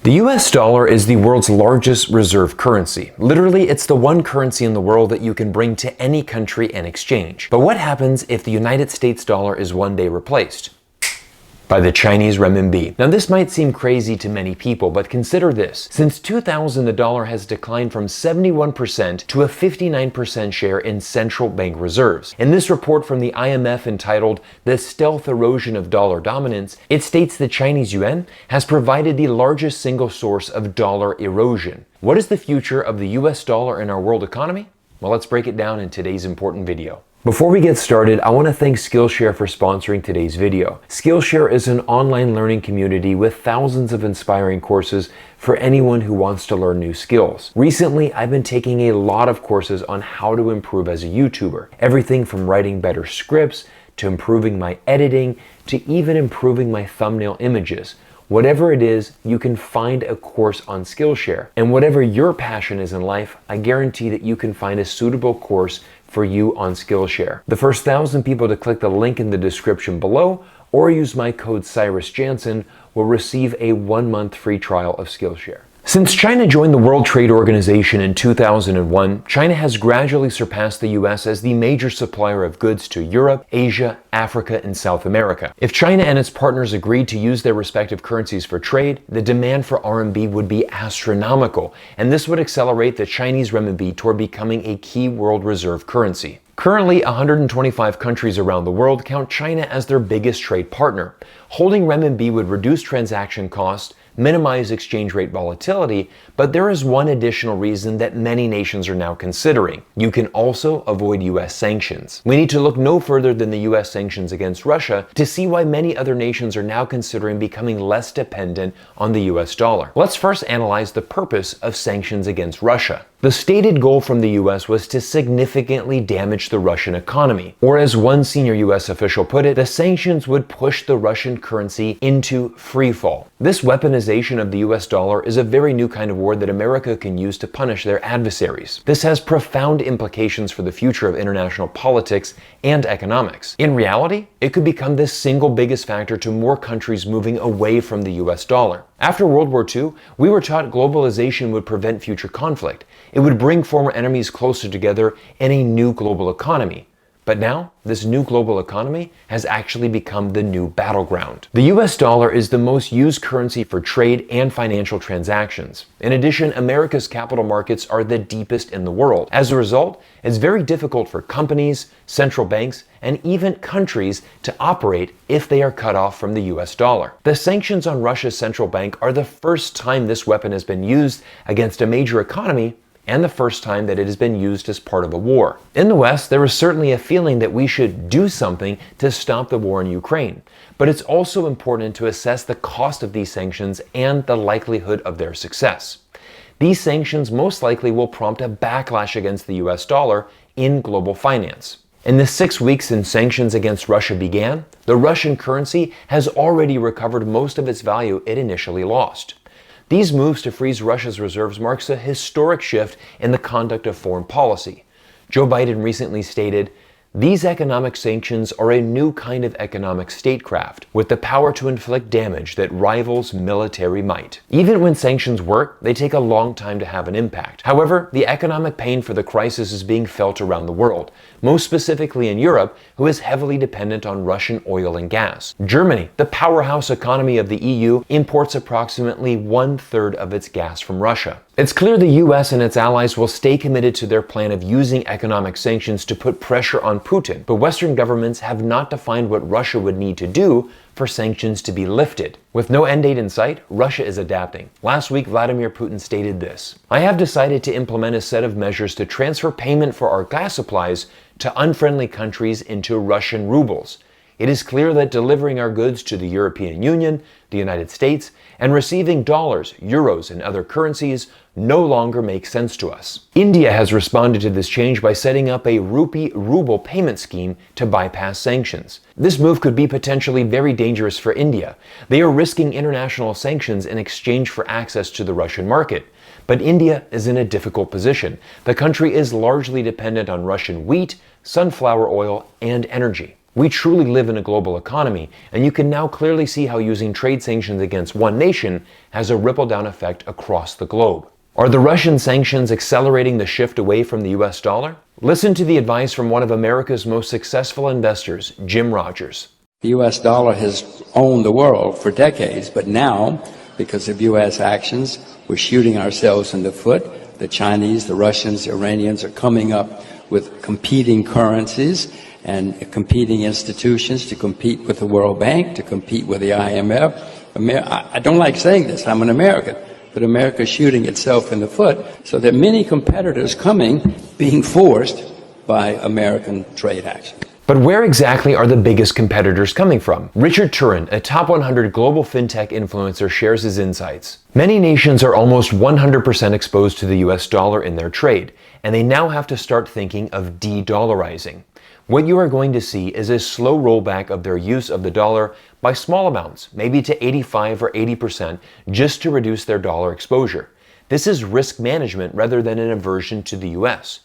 The US dollar is the world's largest reserve currency. Literally, it's the one currency in the world that you can bring to any country and exchange. But what happens if the United States dollar is one day replaced by the Chinese renminbi? Now, this might seem crazy to many people, but consider this. Since 2000, the dollar has declined from 71% to a 59% share in central bank reserves. In this report from the IMF entitled "The Stealth Erosion of Dollar Dominance," it states the Chinese yuan has provided the largest single source of dollar erosion. What is the future of the US dollar in our world economy? Well, let's break it down in today's important video. Before we get started, I want to thank Skillshare for sponsoring today's video. Skillshare is an online learning community with thousands of inspiring courses for anyone who wants to learn new skills. Recently, I've been taking a lot of courses on how to improve as a YouTuber. Everything from writing better scripts, to improving my editing, to even improving my thumbnail images. Whatever it is, you can find a course on Skillshare. And whatever your passion is in life, I guarantee that you can find a suitable course for you on Skillshare. The first 1,000 people to click the link in the description below or use my code CyrusJansen will receive a 1-month free trial of Skillshare. Since China joined the World Trade Organization in 2001, China has gradually surpassed the US as the major supplier of goods to Europe, Asia, Africa, and South America. If China and its partners agreed to use their respective currencies for trade, the demand for RMB would be astronomical, and this would accelerate the Chinese renminbi toward becoming a key world reserve currency. Currently, 125 countries around the world count China as their biggest trade partner. Holding renminbi would reduce transaction costs, minimize exchange rate volatility, but there is one additional reason that many nations are now considering. You can also avoid US sanctions. We need to look no further than the US sanctions against Russia to see why many other nations are now considering becoming less dependent on the US dollar. Let's first analyze the purpose of sanctions against Russia. The stated goal from the US was to significantly damage the Russian economy. Or as one senior US official put it, the sanctions would push the Russian currency into freefall. This weaponization of the US dollar is a very new kind of war that America can use to punish their adversaries. This has profound implications for the future of international politics and economics. In reality, it could become the single biggest factor to more countries moving away from the US dollar. After World War II, we were taught globalization would prevent future conflict. It would bring former enemies closer together in a new global economy. But now, this new global economy has actually become the new battleground. The US dollar is the most used currency for trade and financial transactions. In addition, America's capital markets are the deepest in the world. As a result, it's very difficult for companies, central banks, and even countries to operate if they are cut off from the US dollar. The sanctions on Russia's central bank are the first time this weapon has been used against a major economy, and the first time that it has been used as part of a war. In the West, there is certainly a feeling that we should do something to stop the war in Ukraine. But it's also important to assess the cost of these sanctions and the likelihood of their success. These sanctions most likely will prompt a backlash against the US dollar in global finance. In the 6 weeks since sanctions against Russia began, the Russian currency has already recovered most of its value it initially lost. These moves to freeze Russia's reserves marks a historic shift in the conduct of foreign policy. Joe Biden recently stated, "These economic sanctions are a new kind of economic statecraft, with the power to inflict damage that rivals military might." Even when sanctions work, they take a long time to have an impact. However, the economic pain for the crisis is being felt around the world, most specifically in Europe, who is heavily dependent on Russian oil and gas. Germany, the powerhouse economy of the EU, imports approximately 1/3 of its gas from Russia. It's clear the US and its allies will stay committed to their plan of using economic sanctions to put pressure on Putin, but Western governments have not defined what Russia would need to do for sanctions to be lifted. With no end date in sight, Russia is adapting. Last week, Vladimir Putin stated this: "I have decided to implement a set of measures to transfer payment for our gas supplies to unfriendly countries into Russian rubles. It is clear that delivering our goods to the European Union, the United States, and receiving dollars, euros, and other currencies no longer makes sense to us." India has responded to this change by setting up a rupee-ruble payment scheme to bypass sanctions. This move could be potentially very dangerous for India. They are risking international sanctions in exchange for access to the Russian market. But India is in a difficult position. The country is largely dependent on Russian wheat, sunflower oil, and energy. We truly live in a global economy, and you can now clearly see how using trade sanctions against one nation has a ripple-down effect across the globe. Are the Russian sanctions accelerating the shift away from the US dollar? Listen to the advice from one of America's most successful investors, Jim Rogers. The US dollar has owned the world for decades, but now, because of US actions, we're shooting ourselves in the foot. The Chinese, the Russians, the Iranians are coming up with competing currencies and competing institutions to compete with the World Bank, to compete with the IMF. I don't like saying this, I'm an American, but America is shooting itself in the foot. So there are many competitors coming, being forced by American trade action. But where exactly are the biggest competitors coming from? Richard Turin, a top 100 global fintech influencer, shares his insights. Many nations are almost 100% exposed to the US dollar in their trade, and they now have to start thinking of de-dollarizing. What you are going to see is a slow rollback of their use of the dollar by small amounts, maybe to 85 or 80%, just to reduce their dollar exposure. This is risk management rather than an aversion to the US.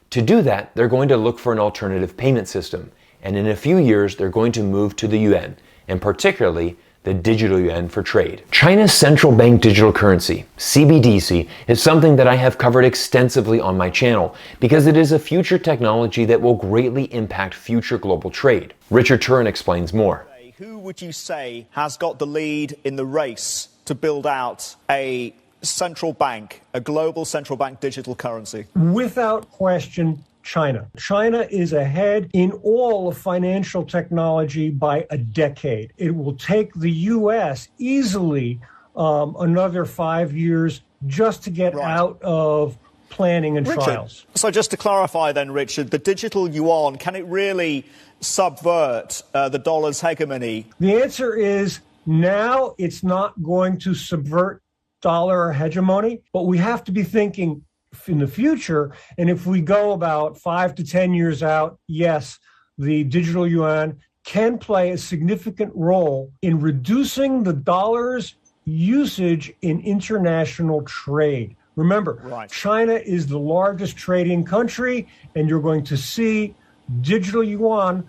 To do that, they're going to look for an alternative payment system, and in a few years, they're going to move to the yuan, and particularly the digital yuan for trade. China's central bank digital currency, CBDC, is something that I have covered extensively on my channel because it is a future technology that will greatly impact future global trade. Richard Turin explains more. Who would you say has got the lead in the race to build out a central bank, a global central bank digital currency? Without question, China. China is ahead in all of financial technology by a decade. It will take the U.S. easily another 5 years just to get out of planning and trials. So just to clarify then, Richard, the digital yuan, can it really subvert the dollar's hegemony? The answer is now it's not going to subvert dollar hegemony, but we have to be thinking in the future. And if we go about 5 to 10 years out, yes, the digital yuan can play a significant role in reducing the dollar's usage in international trade. Remember, China is the largest trading country, and you're going to see digital yuan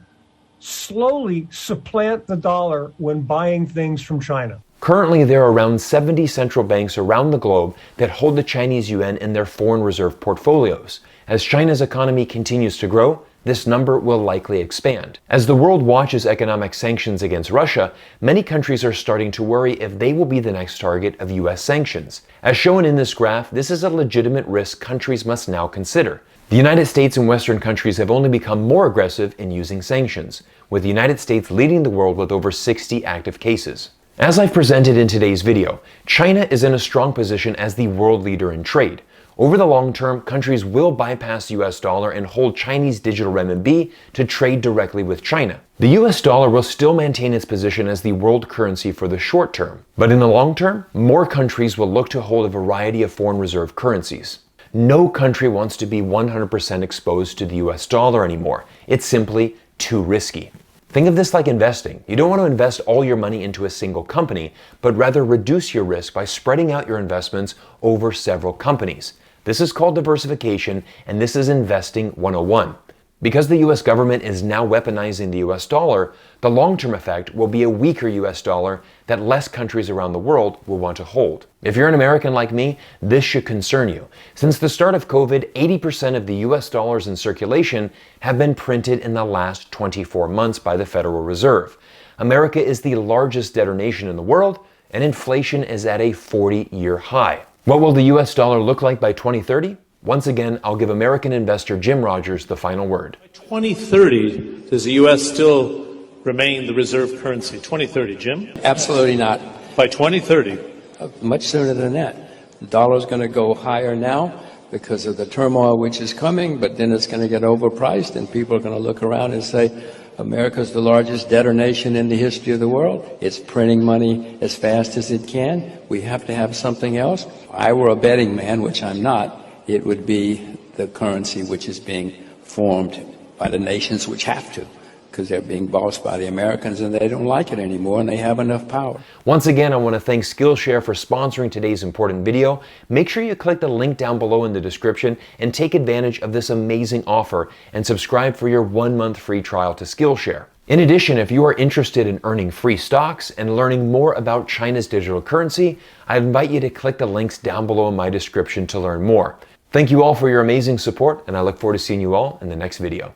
slowly supplant the dollar when buying things from China. Currently, there are around 70 central banks around the globe that hold the Chinese yuan in their foreign reserve portfolios. As China's economy continues to grow, this number will likely expand. As the world watches economic sanctions against Russia, many countries are starting to worry if they will be the next target of US sanctions. As shown in this graph, this is a legitimate risk countries must now consider. The United States and Western countries have only become more aggressive in using sanctions, with the United States leading the world with over 60 active cases. As I've presented in today's video, China is in a strong position as the world leader in trade. Over the long term, countries will bypass the US dollar and hold Chinese digital renminbi to trade directly with China. The US dollar will still maintain its position as the world currency for the short term, but in the long term, more countries will look to hold a variety of foreign reserve currencies. No country wants to be 100% exposed to the US dollar anymore. It's simply too risky. Think of this like investing. You don't want to invest all your money into a single company, but rather reduce your risk by spreading out your investments over several companies. This is called diversification, and this is investing 101. Because the US government is now weaponizing the US dollar, the long-term effect will be a weaker US dollar that less countries around the world will want to hold. If you're an American like me, this should concern you. Since the start of COVID, 80% of the US dollars in circulation have been printed in the last 24 months by the Federal Reserve. America is the largest debtor nation in the world, and inflation is at a 40-year high. What will the US dollar look like by 2030? Once again, I'll give American investor Jim Rogers the final word. By 2030, does the U.S. still remain the reserve currency? 2030, Jim? Absolutely not. By 2030? Much sooner than that. The dollar's going to go higher now because of the turmoil which is coming, but then it's going to get overpriced, and people are going to look around and say, America's the largest debtor nation in the history of the world. It's printing money as fast as it can. We have to have something else. If I were a betting man, which I'm not, it would be the currency which is being formed by the nations which have to, because they're being bossed by the Americans and they don't like it anymore and they have enough power. Once again, I want to thank Skillshare for sponsoring today's important video. Make sure you click the link down below in the description and take advantage of this amazing offer and subscribe for your 1-month free trial to Skillshare. In addition, if you are interested in earning free stocks and learning more about China's digital currency, I invite you to click the links down below in my description to learn more. Thank you all for your amazing support, and I look forward to seeing you all in the next video.